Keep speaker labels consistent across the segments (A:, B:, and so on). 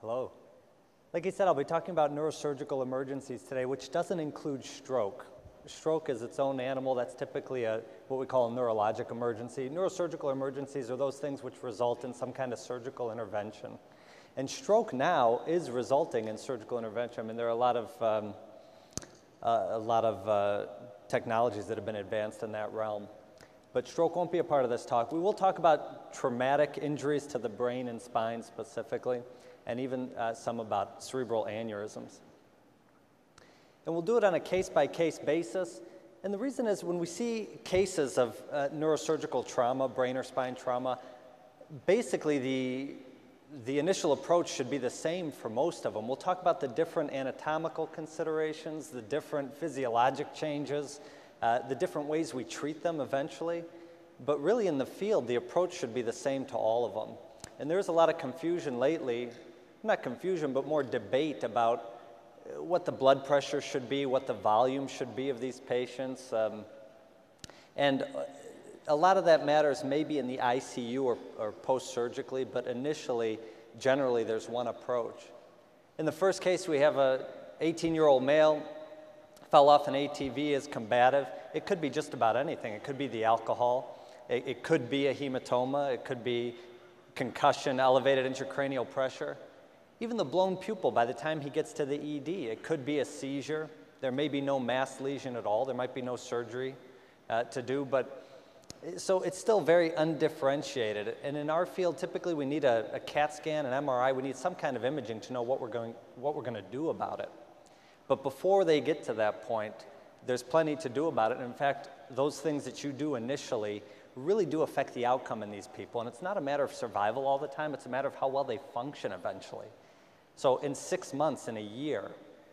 A: Hello. Like I said, I'll be talking about neurosurgical emergencies today, which doesn't include stroke. Stroke is its own animal. That's typically what we call a neurologic emergency. Neurosurgical emergencies are those things which result in some kind of surgical intervention. And stroke now is resulting in surgical intervention. I mean, there are a lot of technologies that have been advanced in that realm. But stroke won't be a part of this talk. We will talk about traumatic injuries to the brain and spine specifically, and even some about cerebral aneurysms. And we'll do it on a case-by-case basis. And the reason is when we see cases of neurosurgical trauma, brain or spine trauma, basically the initial approach should be the same for most of them. We'll talk about the different anatomical considerations, the different physiologic changes, the different ways we treat them eventually. But really in the field, the approach should be the same to all of them. And there's a lot of confusion lately, not confusion, but more debate about what the blood pressure should be, what the volume should be of these patients. And a lot of that matters maybe in the ICU or post-surgically, but initially, generally, there's one approach. In the first case, we have a 18-year-old male, fell off an ATV, is combative. It could be just about anything. It could be the alcohol. It could be a hematoma. It could be concussion, elevated intracranial pressure. Even the blown pupil, by the time he gets to the ED, it could be a seizure. There may be no mass lesion at all. There might be no surgery to do, but so it's still very undifferentiated. And in our field, typically we need a CAT scan, an MRI. We need some kind of imaging to know what we're going to do about it. But before they get to that point, there's plenty to do about it. And in fact, those things that you do initially really do affect the outcome in these people. And it's not a matter of survival all the time. It's a matter of how well they function eventually. So in 6 months, in a year,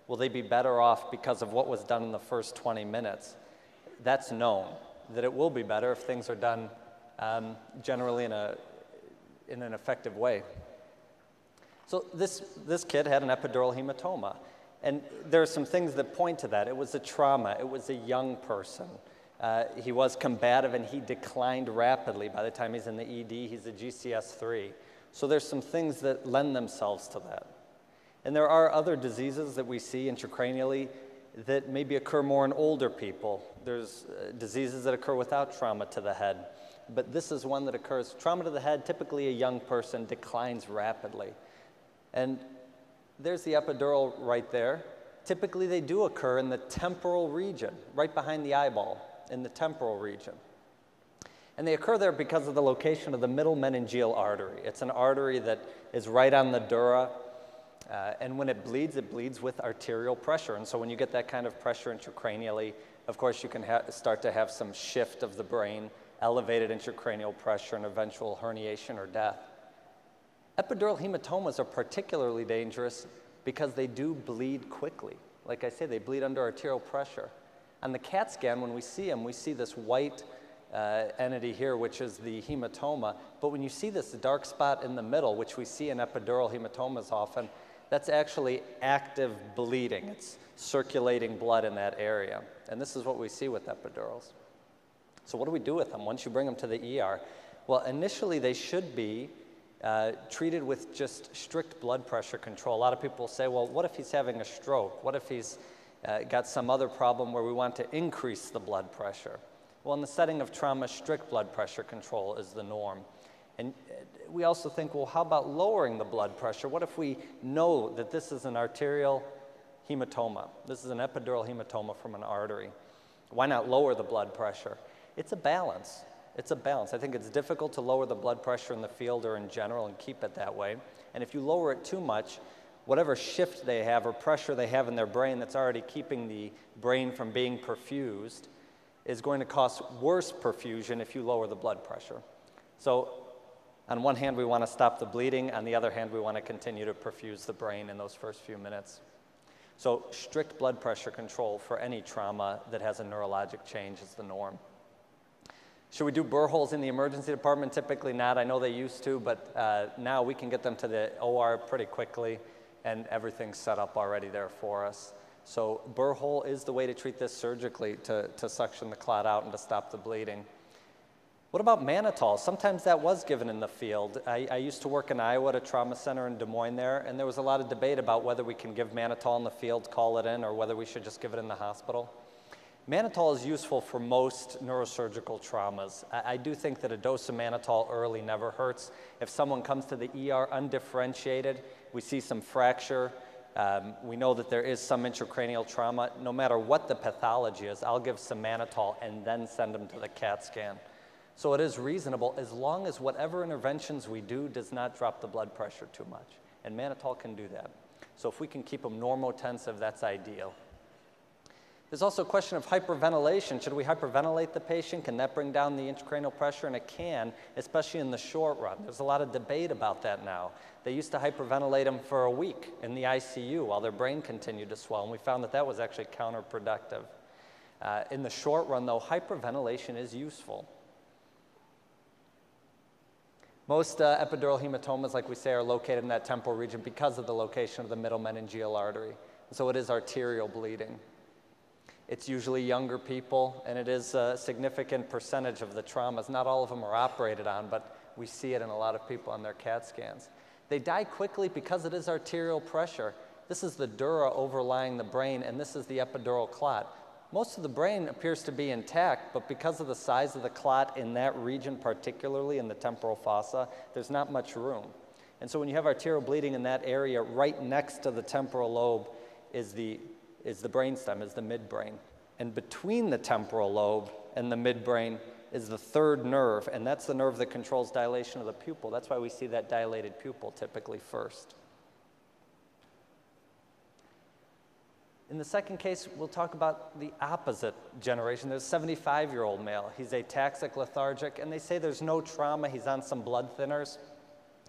A: will they be better off because of what was done in the first 20 minutes? That's known, that it will be better if things are done generally in an effective way. So this kid had an epidural hematoma. And there are some things that point to that. It was a trauma. It was a young person. He was combative and he declined rapidly. By the time he's in the ED, he's a GCS3. So there's some things that lend themselves to that. And there are other diseases that we see intracranially that maybe occur more in older people. There's diseases that occur without trauma to the head. But this is one that occurs. Trauma to the head, typically a young person, declines rapidly. And there's the epidural right there. Typically they do occur in the temporal region, right behind the eyeball, in the temporal region. And they occur there because of the location of the middle meningeal artery. It's an artery that is right on the dura. And when it bleeds with arterial pressure. And so when you get that kind of pressure intracranially, of course you can start to have some shift of the brain, elevated intracranial pressure, and eventual herniation or death. Epidural hematomas are particularly dangerous because they do bleed quickly. Like I say, they bleed under arterial pressure. On the CAT scan, when we see them, we see this white entity here, which is the hematoma. But when you see this dark spot in the middle, which we see in epidural hematomas often, that's actually active bleeding. It's circulating blood in that area. And this is what we see with epidurals. So what do we do with them once you bring them to the ER? Well, initially they should be treated with just strict blood pressure control. A lot of people say, well, what if he's having a stroke? What if he's got some other problem where we want to increase the blood pressure? Well, in the setting of trauma, strict blood pressure control is the norm. And we also think, well, how about lowering the blood pressure? What if we know that this is an arterial hematoma? This is an epidural hematoma from an artery. Why not lower the blood pressure? It's a balance. It's a balance. I think it's difficult to lower the blood pressure in the field or in general and keep it that way. And if you lower it too much, whatever shift they have or pressure they have in their brain that's already keeping the brain from being perfused is going to cause worse perfusion if you lower the blood pressure. So on one hand, we want to stop the bleeding. On the other hand, we want to continue to perfuse the brain in those first few minutes. So strict blood pressure control for any trauma that has a neurologic change is the norm. Should we do burr holes in the emergency department? Typically not. I know they used to, but now we can get them to the OR pretty quickly, and everything's set up already there for us. So burr hole is the way to treat this surgically to suction the clot out and to stop the bleeding. What about mannitol? Sometimes that was given in the field. I used to work in Iowa at a trauma center in Des Moines there, and there was a lot of debate about whether we can give mannitol in the field, call it in, or whether we should just give it in the hospital. Mannitol is useful for most neurosurgical traumas. I do think that a dose of mannitol early never hurts. If someone comes to the ER undifferentiated, we see some fracture, we know that there is some intracranial trauma, no matter what the pathology is, I'll give some mannitol and then send them to the CAT scan. So it is reasonable as long as whatever interventions we do does not drop the blood pressure too much. And mannitol can do that. So if we can keep them normotensive, that's ideal. There's also a question of hyperventilation. Should we hyperventilate the patient? Can that bring down the intracranial pressure? And it can, especially in the short run. There's a lot of debate about that now. They used to hyperventilate them for a week in the ICU while their brain continued to swell, and we found that that was actually counterproductive. In the short run, though, hyperventilation is useful. Most epidural hematomas, like we say, are located in that temporal region because of the location of the middle meningeal artery. So it is arterial bleeding. It's usually younger people, and it is a significant percentage of the traumas. Not all of them are operated on, but we see it in a lot of people on their CAT scans. They die quickly because it is arterial pressure. This is the dura overlying the brain, and this is the epidural clot. Most of the brain appears to be intact, but because of the size of the clot in that region, particularly in the temporal fossa, there's not much room. And so when you have arterial bleeding in that area, right next to the temporal lobe is the brainstem, is the midbrain. And between the temporal lobe and the midbrain is the third nerve, and that's the nerve that controls dilation of the pupil. That's why we see that dilated pupil typically first. In the second case, we'll talk about the opposite generation. There's a 75-year-old male. He's ataxic, lethargic, and they say there's no trauma. He's on some blood thinners.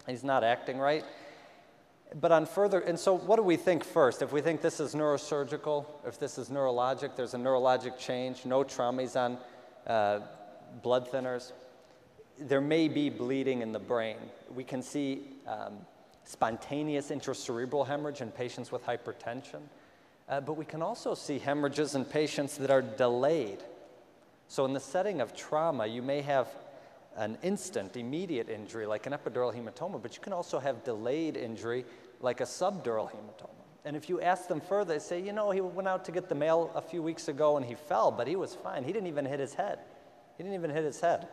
A: He's not acting right. But on further, and so what do we think first? If we think this is neurosurgical, if this is neurologic, there's a neurologic change, no trauma, he's on blood thinners. There may be bleeding in the brain. We can see spontaneous intracerebral hemorrhage in patients with hypertension. But we can also see hemorrhages in patients that are delayed. So in the setting of trauma, you may have an instant, immediate injury like an epidural hematoma, but you can also have delayed injury like a subdural hematoma. And if you ask them further, they say, you know, he went out to get the mail a few weeks ago and he fell, but he was fine. He didn't even hit his head. He didn't even hit his head.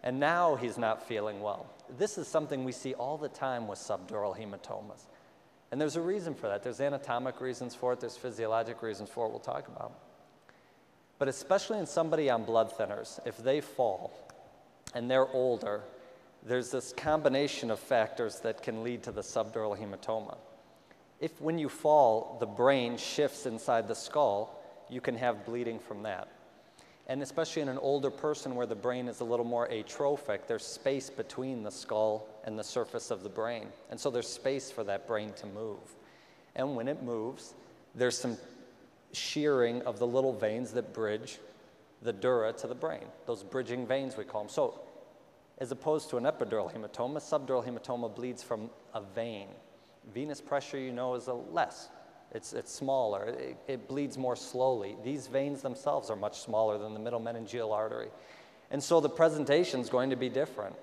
A: And now he's not feeling well. This is something we see all the time with subdural hematomas. And there's a reason for that. There's anatomic reasons for it. There's physiologic reasons for it we'll talk about. But especially in somebody on blood thinners, if they fall and they're older, there's this combination of factors that can lead to the subdural hematoma. If when you fall, the brain shifts inside the skull, you can have bleeding from that. And especially in an older person where the brain is a little more atrophic, there's space between the skull and the surface of the brain. And so there's space for that brain to move. And when it moves, there's some shearing of the little veins that bridge the dura to the brain. Those bridging veins, we call them. So as opposed to an epidural hematoma, subdural hematoma bleeds from a vein. Venous pressure, you know, is less. It's smaller. It bleeds more slowly. These veins themselves are much smaller than the middle meningeal artery. And so the presentation is going to be different.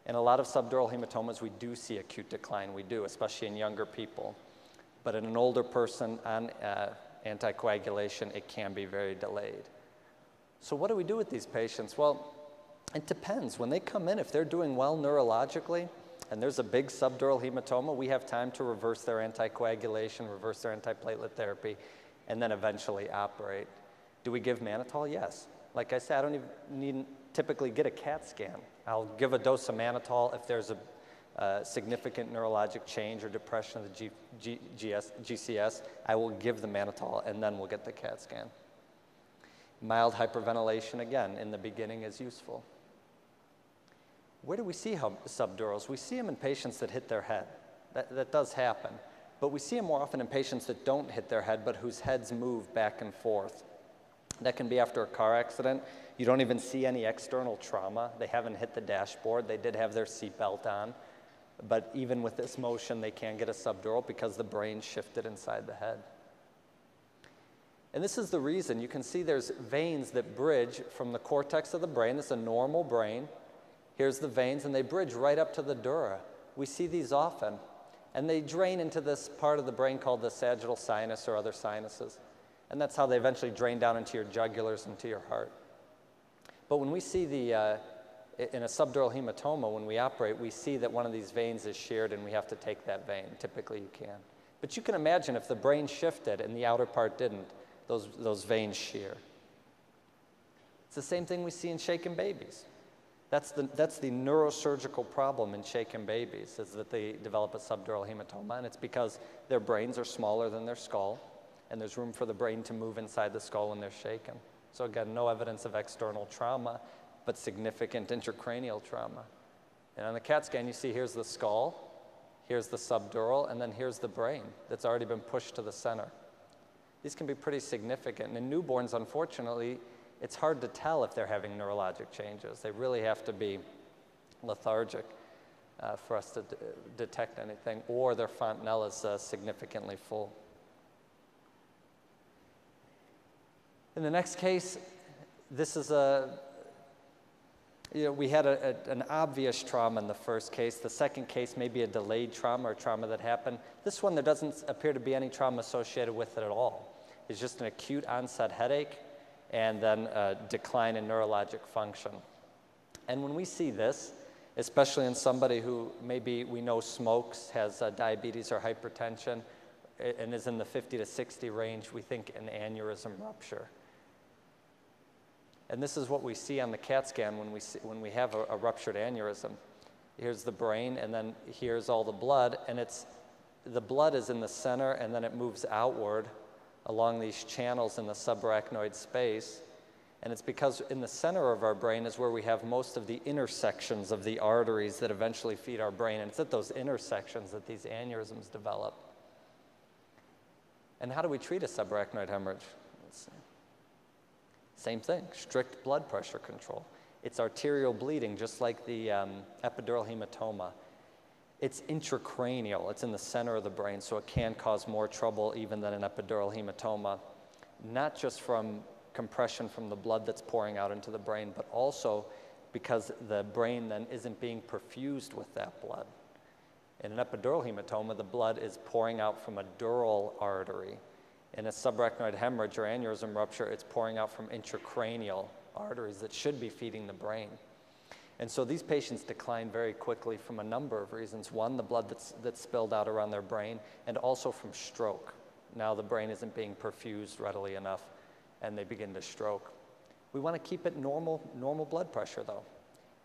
A: In a lot of subdural hematomas, we do see acute decline. We do, especially in younger people. But in an older person on anticoagulation, it can be very delayed. So what do we do with these patients? Well, it depends. When they come in, if they're doing well neurologically, and there's a big subdural hematoma, we have time to reverse their anticoagulation, reverse their antiplatelet therapy, and then eventually operate. Do we give mannitol? Yes. Like I said, I don't even need typically get a CAT scan. I'll give a dose of mannitol if there's a significant neurologic change or depression of the GCS. I will give the mannitol, and then we'll get the CAT scan. Mild hyperventilation, again, in the beginning is useful. Where do we see subdurals? We see them in patients that hit their head. That does happen. But we see them more often in patients that don't hit their head, but whose heads move back and forth. That can be after a car accident. You don't even see any external trauma. They haven't hit the dashboard. They did have their seatbelt on. But even with this motion, they can get a subdural because the brain shifted inside the head. And this is the reason. You can see there's veins that bridge from the cortex of the brain. This is a normal brain. Here's the veins, and they bridge right up to the dura. We see these often, and they drain into this part of the brain called the sagittal sinus or other sinuses, and that's how they eventually drain down into your jugulars, into your heart. But when we see in a subdural hematoma, when we operate, we see that one of these veins is sheared, and we have to take that vein. Typically, you can. But you can imagine if the brain shifted and the outer part didn't, those veins shear. It's the same thing we see in shaken babies. That's the neurosurgical problem in shaken babies, is that they develop a subdural hematoma, and it's because their brains are smaller than their skull, and there's room for the brain to move inside the skull when they're shaken. So again, no evidence of external trauma, but significant intracranial trauma. And on the CAT scan, you see here's the skull, here's the subdural, and then here's the brain that's already been pushed to the center. These can be pretty significant. And in newborns, unfortunately, it's hard to tell if they're having neurologic changes. They really have to be lethargic for us to detect anything, or their fontanelle is significantly full. In the next case, this is we had an obvious trauma in the first case. The second case may be a delayed trauma or trauma that happened. This one, there doesn't appear to be any trauma associated with it at all. It's just an acute onset headache and then a decline in neurologic function. And when we see this, especially in somebody who maybe we know smokes, has diabetes or hypertension, and is in the 50 to 60 range, we think an aneurysm rupture. And this is what we see on the CAT scan when we have a ruptured aneurysm. Here's the brain, and then here's all the blood, and the blood is in the center, and then it moves outward along these channels in the subarachnoid space. And it's because in the center of our brain is where we have most of the intersections of the arteries that eventually feed our brain, and it's at those intersections that these aneurysms develop. And how do we treat a subarachnoid hemorrhage? Let's see. Same thing, strict blood pressure control. It's arterial bleeding, just like the epidural hematoma. It's intracranial, it's in the center of the brain, so it can cause more trouble even than an epidural hematoma, not just from compression from the blood that's pouring out into the brain, but also because the brain then isn't being perfused with that blood. In an epidural hematoma, the blood is pouring out from a dural artery. In a subarachnoid hemorrhage or aneurysm rupture, it's pouring out from intracranial arteries that should be feeding the brain. And so these patients decline very quickly from a number of reasons. One, the blood that's spilled out around their brain, and also from stroke. Now the brain isn't being perfused readily enough, and they begin to stroke. We want to keep it normal blood pressure, though.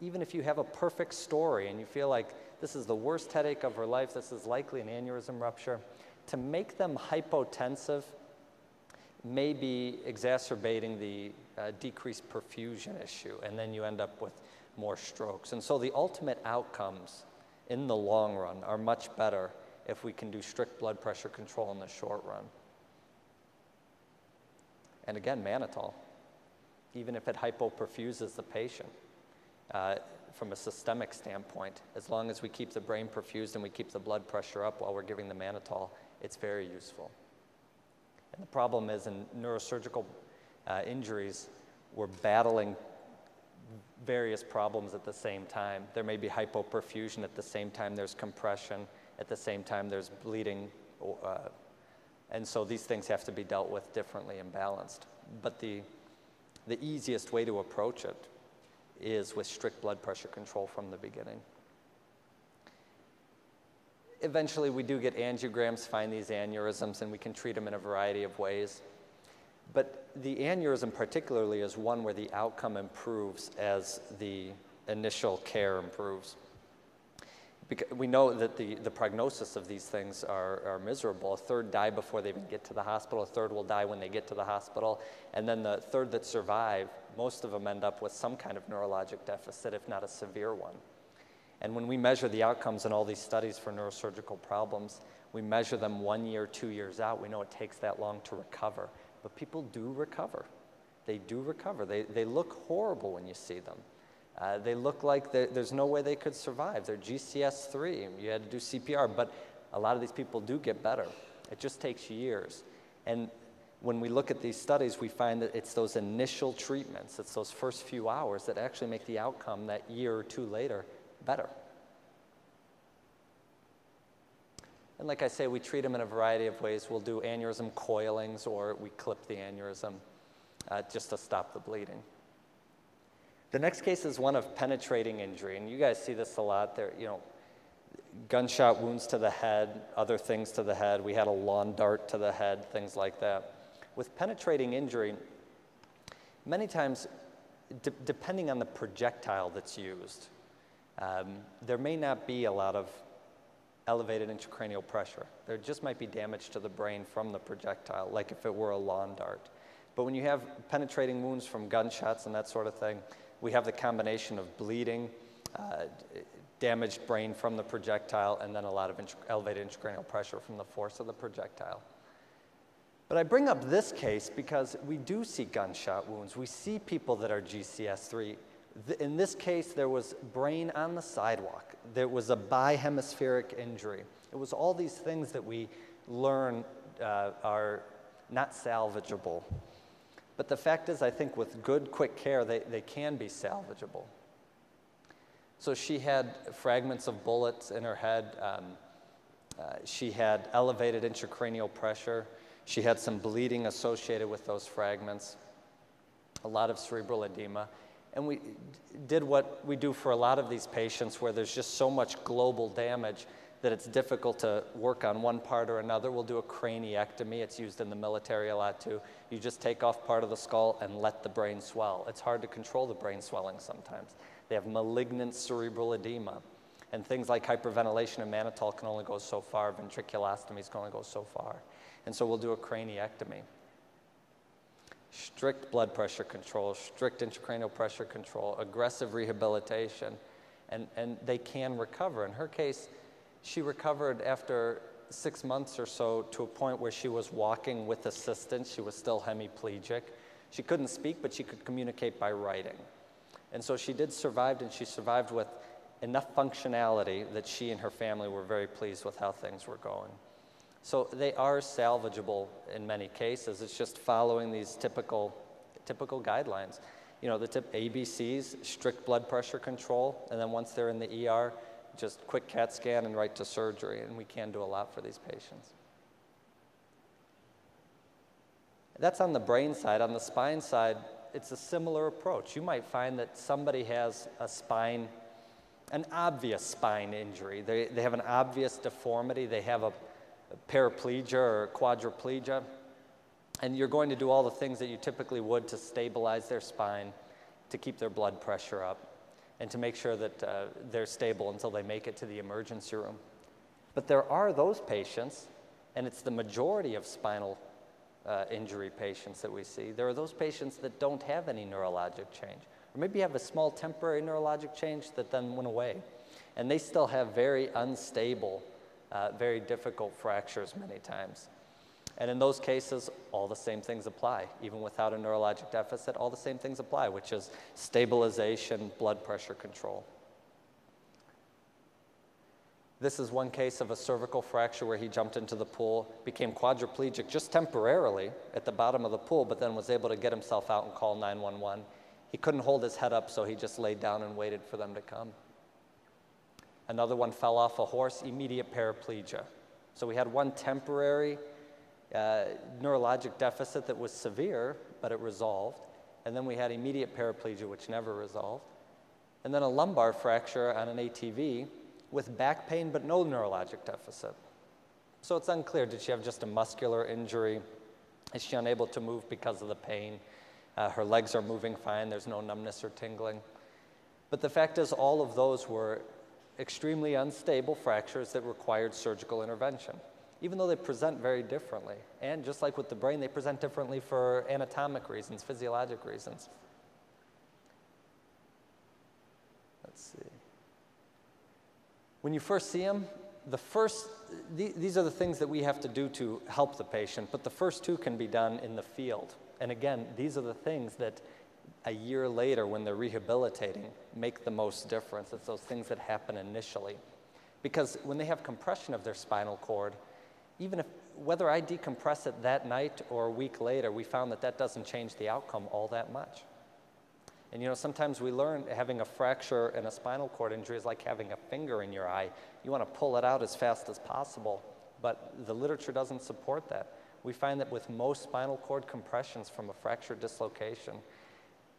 A: Even if you have a perfect story and you feel like this is the worst headache of her life, this is likely an aneurysm rupture, to make them hypotensive may be exacerbating the decreased perfusion issue, and then you end up with more strokes. And so the ultimate outcomes in the long run are much better if we can do strict blood pressure control in the short run. And again, mannitol, even if it hypoperfuses the patient from a systemic standpoint, as long as we keep the brain perfused and we keep the blood pressure up while we're giving the mannitol, it's very useful. And the problem is in neurosurgical injuries, we're battling various problems at the same time. There may be hypoperfusion at the same time there's compression, at the same time there's bleeding, and so these things have to be dealt with differently and balanced. But the easiest way to approach it is with strict blood pressure control from the beginning. Eventually, we do get angiograms, find these aneurysms, and we can treat them in a variety of ways. But the aneurysm particularly is one where the outcome improves as the initial care improves. Because we know that the prognosis of these things are miserable. A third die before they even get to the hospital. A third will die when they get to the hospital. And then the third that survive, most of them end up with some kind of neurologic deficit, if not a severe one. And when we measure the outcomes in all these studies for neurosurgical problems, we measure them 1 year, 2 years out. We know it takes that long to recover. But people do recover. They do recover. They look horrible when you see them. They look like there's no way they could survive. They're GCS3. You had to do CPR. But a lot of these people do get better. It just takes years. And when we look at these studies, we find that it's those initial treatments, it's those first few hours that actually make the outcome that year or two later better. And like I say, we treat them in a variety of ways. We'll do aneurysm coilings, or we clip the aneurysm just to stop the bleeding. The next case is one of penetrating injury, and you guys see this a lot. There, gunshot wounds to the head, other things to the head. We had a lawn dart to the head, things like that. With penetrating injury, many times, depending on the projectile that's used, there may not be a lot of elevated intracranial pressure. There just might be damage to the brain from the projectile, like if it were a lawn dart. But when you have penetrating wounds from gunshots and that sort of thing, we have the combination of bleeding, damaged brain from the projectile, and then a lot of elevated intracranial pressure from the force of the projectile. But I bring up this case because we do see gunshot wounds. We see people that are GCS3. In this case, there was brain on the sidewalk. There was a bihemispheric injury. It was all these things that we learn are not salvageable. But the fact is, I think with good, quick care, they can be salvageable. So she had fragments of bullets in her head. She had elevated intracranial pressure. She had some bleeding associated with those fragments, a lot of cerebral edema. And we did what we do for a lot of these patients where there's just so much global damage that it's difficult to work on one part or another. We'll do a craniectomy. It's used in the military a lot too. You just take off part of the skull and let the brain swell. It's hard to control the brain swelling sometimes. They have malignant cerebral edema. And things like hyperventilation and mannitol can only go so far. Ventriculostomies can only go so far. And so we'll do a craniectomy. Strict blood pressure control, strict intracranial pressure control, aggressive rehabilitation, and they can recover. In her case, she recovered after 6 months or so to a point where she was walking with assistance. She was still hemiplegic. She couldn't speak, but she could communicate by writing. And so she did survive, and she survived with enough functionality that she and her family were very pleased with how things were going. So they are salvageable in many cases. It's just following these typical guidelines. The ABCs, strict blood pressure control, and then once they're in the ER, just quick CAT scan and right to surgery, and we can do a lot for these patients. That's on the brain side. On the spine side, it's a similar approach. You might find that somebody has an obvious spine injury. They have an obvious deformity. They have a paraplegia or quadriplegia, and you're going to do all the things that you typically would to stabilize their spine, to keep their blood pressure up, and to make sure that they're stable until they make it to the emergency room. But there are those patients, and it's the majority of spinal injury patients that we see. There are those patients that don't have any neurologic change, or maybe have a small temporary neurologic change that then went away, and they still have very unstable, very difficult fractures many times. And in those cases, all the same things apply. Even without a neurologic deficit, all the same things apply, which is stabilization, blood pressure control. This is one case of a cervical fracture where he jumped into the pool, became quadriplegic just temporarily at the bottom of the pool, but then was able to get himself out and call 911. He couldn't hold his head up, so he just laid down and waited for them to come. Another one fell off a horse, immediate paraplegia. So we had one temporary neurologic deficit that was severe, but it resolved. And then we had immediate paraplegia, which never resolved. And then a lumbar fracture on an ATV with back pain, but no neurologic deficit. So it's unclear, did she have just a muscular injury? Is she unable to move because of the pain? Her legs are moving fine, there's no numbness or tingling. But the fact is, all of those were extremely unstable fractures that required surgical intervention, even though they present very differently. And just like with the brain, they present differently for anatomic reasons, physiologic reasons. Let's see. When you first see them, these are the things that we have to do to help the patient, but the first two can be done in the field. And again, these are the things that a year later, when they're rehabilitating, make the most difference. It's those things that happen initially. Because when they have compression of their spinal cord, even if whether I decompress it that night or a week later, we found that that doesn't change the outcome all that much. And you know, sometimes we learn having a fracture and a spinal cord injury is like having a finger in your eye. You want to pull it out as fast as possible, but the literature doesn't support that. We find that with most spinal cord compressions from a fracture dislocation,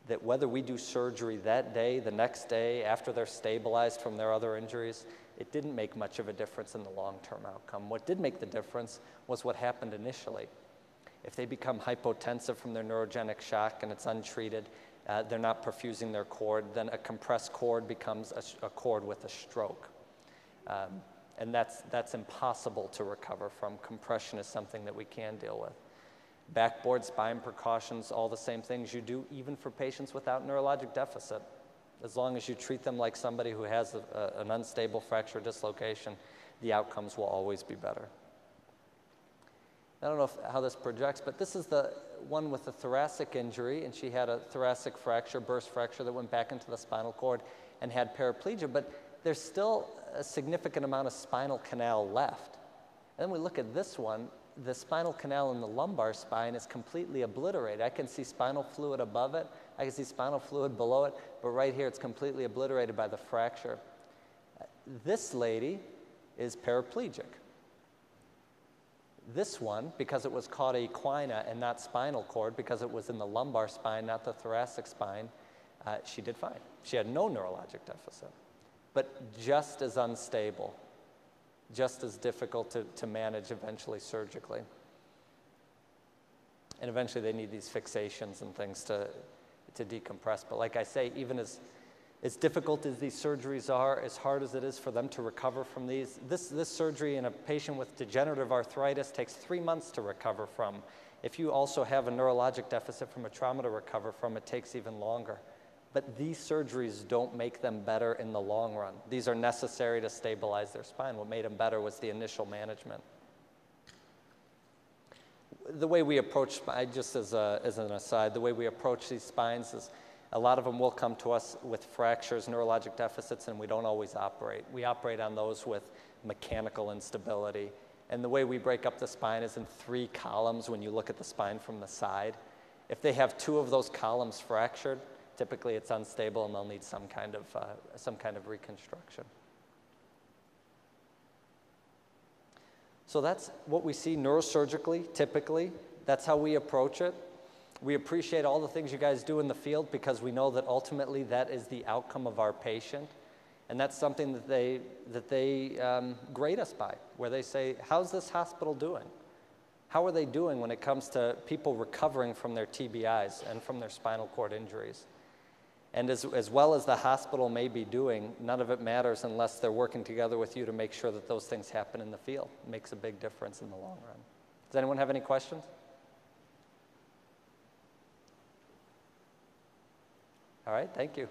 A: that whether we do surgery that day, the next day, after they're stabilized from their other injuries, it didn't make much of a difference in the long-term outcome. What did make the difference was what happened initially. If they become hypotensive from their neurogenic shock and it's untreated, they're not perfusing their cord, then a compressed cord becomes a cord with a stroke. And that's impossible to recover from. Compression is something that we can deal with. Backboard, spine precautions, all the same things you do even for patients without neurologic deficit. As long as you treat them like somebody who has an unstable fracture dislocation, the outcomes will always be better. I don't know how this projects, but this is the one with the thoracic injury, and she had a thoracic fracture, burst fracture that went back into the spinal cord and had paraplegia, but there's still a significant amount of spinal canal left. And then we look at this one, the spinal canal in the lumbar spine is completely obliterated. I can see spinal fluid above it, I can see spinal fluid below it, but right here it's completely obliterated by the fracture. This lady is paraplegic. This one, because it was cauda equina and not spinal cord, because it was in the lumbar spine, not the thoracic spine, she did fine. She had no neurologic deficit, but just as unstable, just as difficult to manage eventually surgically. And eventually they need these fixations and things to decompress. But like I say, even as difficult as these surgeries are, as hard as it is for them to recover from these, this surgery in a patient with degenerative arthritis takes 3 months to recover from. If you also have a neurologic deficit from a trauma to recover from, it takes even longer. But these surgeries don't make them better in the long run. These are necessary to stabilize their spine. What made them better was the initial management. The way we approach, just as an aside, the way we approach these spines is a lot of them will come to us with fractures, neurologic deficits, and we don't always operate. We operate on those with mechanical instability. And the way we break up the spine is in 3 columns when you look at the spine from the side. If they have 2 of those columns fractured, typically it's unstable and they'll need some kind of reconstruction. So that's what we see neurosurgically, typically. That's how we approach it. We appreciate all the things you guys do in the field because we know that ultimately that is the outcome of our patient. And that's something that they grade us by, where they say, how's this hospital doing? How are they doing when it comes to people recovering from their TBIs and from their spinal cord injuries? And as well as the hospital may be doing, none of it matters unless they're working together with you to make sure that those things happen in the field. It makes a big difference in the long run. Does anyone have any questions? All right, thank you.